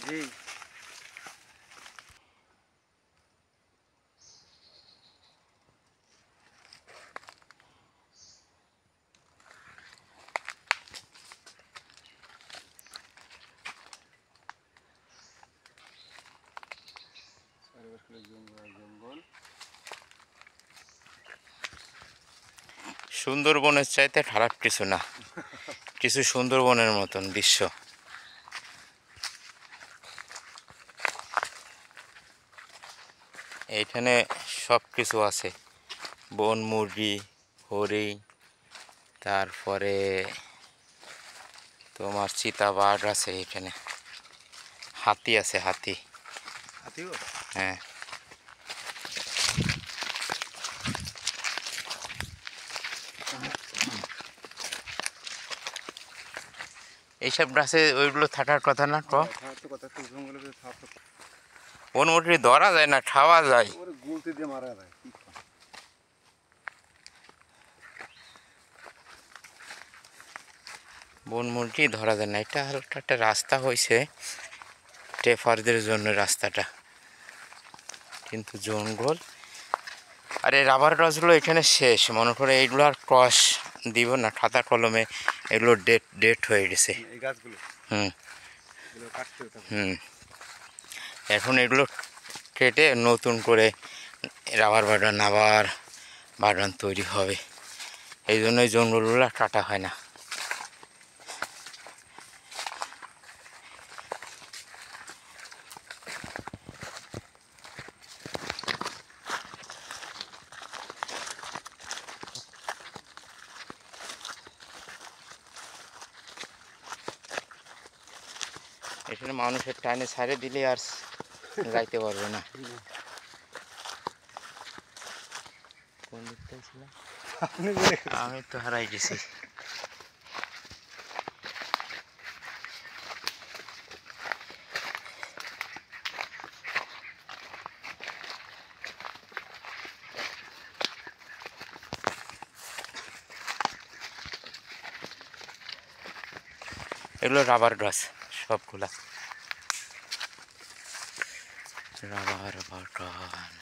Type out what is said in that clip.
জি। জঙ্গল। সুন্দরবনের চাইতে খারাপ কিছু না, কিছু সুন্দরবনের মতন দৃশ্য। এইখানে সব কিছু আছে, বন মুরগি, হরিণ, তারপরে তোমার চিতাবাঘ আছে, এখানে হাতি আছে, হাতি। হাতিও? হ্যাঁ। এইসব গাছে ওইগুলো থাকার কথা না, বন মুরগি ধরা যায় না, খাওয়া যায়। গুলতি দিয়ে মারা যায়। বন মুরগি ধরা যায় না। এটা হালকা একটা রাস্তা হয়েছে ট্রেফারদের জন্য রাস্তাটা, কিন্তু জঙ্গল। আর এই রাবার গাছগুলো এখানে শেষ, মনে করে এইগুলো আর ক্রস দিব না, খাতা কলমে এগুলো ডেট হয়ে গেছে। এই গাছগুলো হুম কাটতে হতো। হুম এখন এগুলো কেটে নতুন করে রাবার বাগান, আবার বাগান তৈরি হবে। এই জন্যই জঙ্গলগুলো কাটা হয় না। এখানে মানুষের টাইনে ছাড়ে দিলে আর যাইতে পারবে না। কোন দিকটাই ছিলাম আমি, তো হারাই গেছি। এগুলো রাবার গাছ সবগুলা, রাবার বাগান।